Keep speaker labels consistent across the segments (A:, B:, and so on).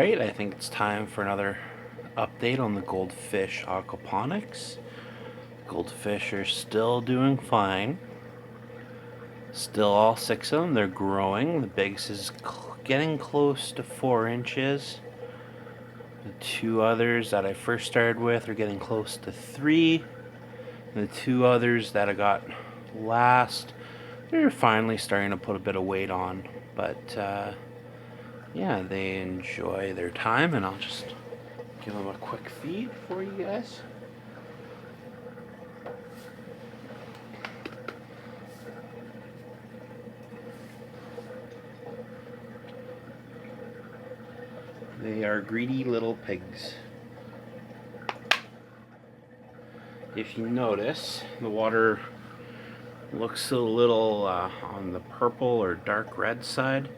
A: Alright, I think it's time for another update on the goldfish aquaponics. Goldfish are still doing fine. Still all 6 of them, they're growing. The biggest is getting close to 4 inches. The 2 others that I first started with are getting close to 3. And the 2 others that I got last, they're finally starting to put a bit of weight on. But yeah, they enjoy their time, and I'll just give them a quick feed for you guys. They are greedy little pigs. If you notice, the water looks a little on the purple or dark red side,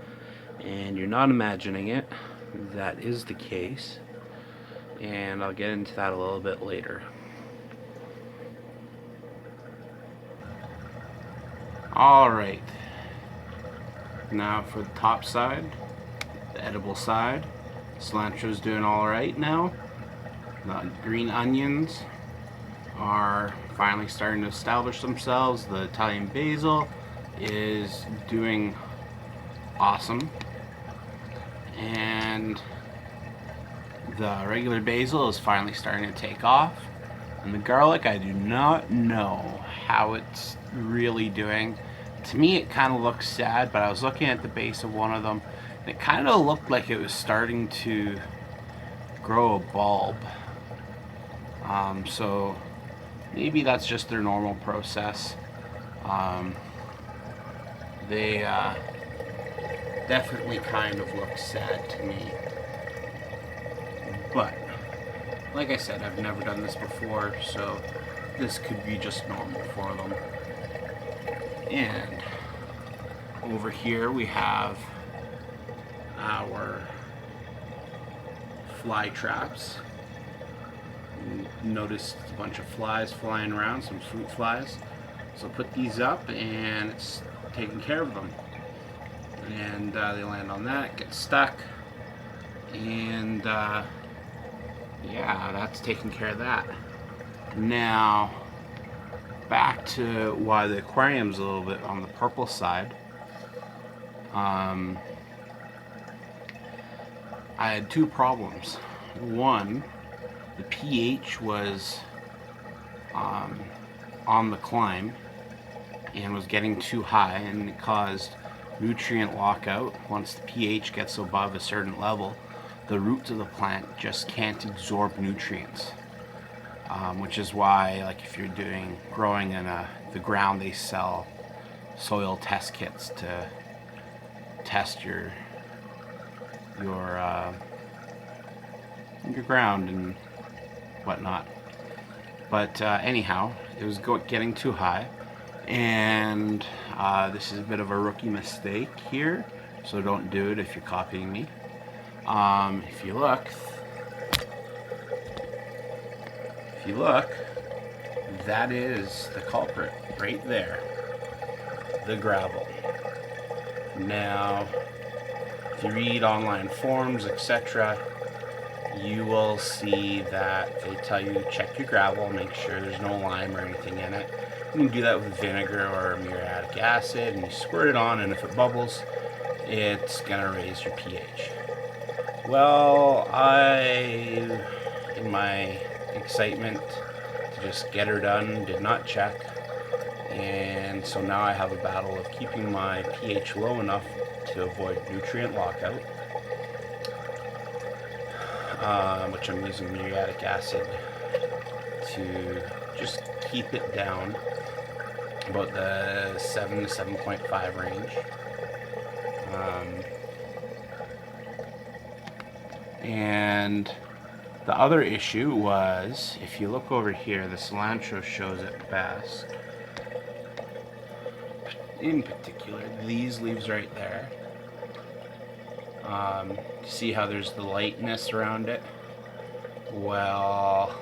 A: and you're not imagining it. That is the case, and I'll get into that a little bit later. Alright, now for the top side, the edible side. Cilantro's doing alright now. The green onions are finally starting to establish themselves. The Italian basil is doing awesome, and the regular basil is finally starting to take off. And the garlic, I do not know how it's really doing. To me, it kind of looks sad, but I was looking at the base of one of them, and it kind of looked like it was starting to grow a bulb. So maybe that's just their normal process. They definitely kind of look sad to me. But like I said, I've never done this before, so this could be just normal for them. And over here we have our fly traps. Noticed a bunch of flies flying around, some fruit flies. So put these up and it's taking care of them. And they land on that, get stuck, and yeah, that's taking care of that. Now, back to why the aquarium's a little bit on the purple side. I had 2 problems. One, the pH was on the climb and was getting too high, and it caused nutrient lockout. Once the pH gets above a certain level, the roots of the plant just can't absorb nutrients, which is why, like, if you're growing in the ground, they sell soil test kits to test your ground and whatnot. But anyhow, it was getting too high, and this is a bit of a rookie mistake here, so don't do it if you're copying me. If you look, that is the culprit right there, the gravel. Now, if you read online forums, etc., you will see that they tell you check your gravel, make sure there's no lime or anything in it. You can do that with vinegar or muriatic acid, and you squirt it on, and if it bubbles, it's gonna raise your pH. Well, in my excitement to just get her done, did not check, and so now I have a battle of keeping my pH low enough to avoid nutrient lockout, which I'm using muriatic acid to just keep it down about the 7 to 7.5 range. And the other issue was, if you look over here, the cilantro shows it best. In particular, these leaves right there. See how there's the lightness around it? Well,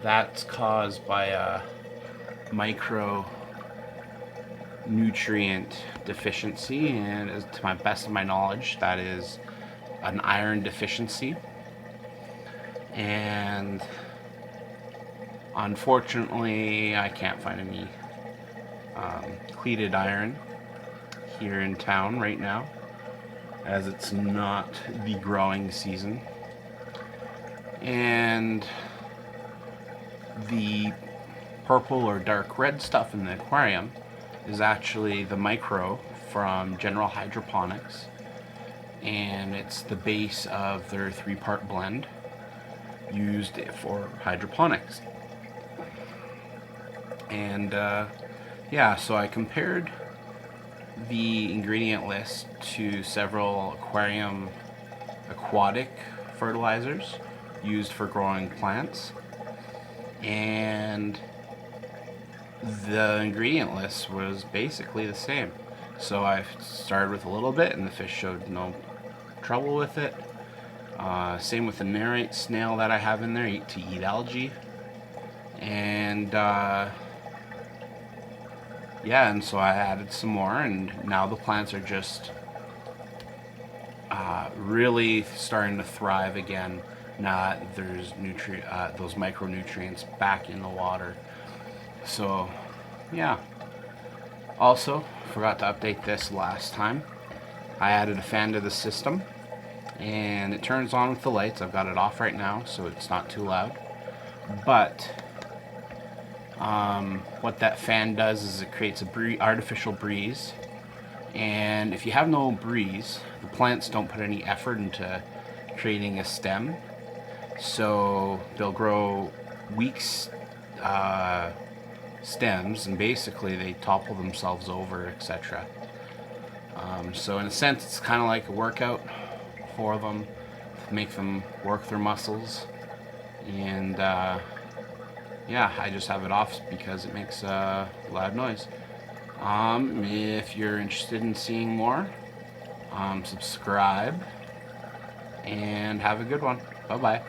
A: that's caused by a micronutrient deficiency, and to my best of my knowledge, that is an iron deficiency, and unfortunately I can't find any cleated iron here in town right now, as it's not the growing season. And the purple or dark red stuff in the aquarium is actually the micro from General Hydroponics, and it's the base of their 3-part blend used for hydroponics. And yeah, so I compared the ingredient list to several aquatic fertilizers used for growing plants, and the ingredient list was basically the same. So I started with a little bit and the fish showed no trouble with it. Same with the narrate snail that I have in there, to eat algae. And yeah, and so I added some more, and now the plants are just really starting to thrive again. Now there's those micronutrients back in the water. So yeah. Also, forgot to update this last time. I added a fan to the system, and it turns on with the lights. I've got it off right now, so it's not too loud. But what that fan does is it creates a artificial breeze. And if you have no breeze, the plants don't put any effort into creating a stem. So they'll grow weak stems, and basically they topple themselves over, etc. So in a sense, it's kind of like a workout for them, to make them work their muscles. And yeah, I just have it off because it makes a loud noise. If you're interested in seeing more, subscribe, and have a good one. Bye-bye.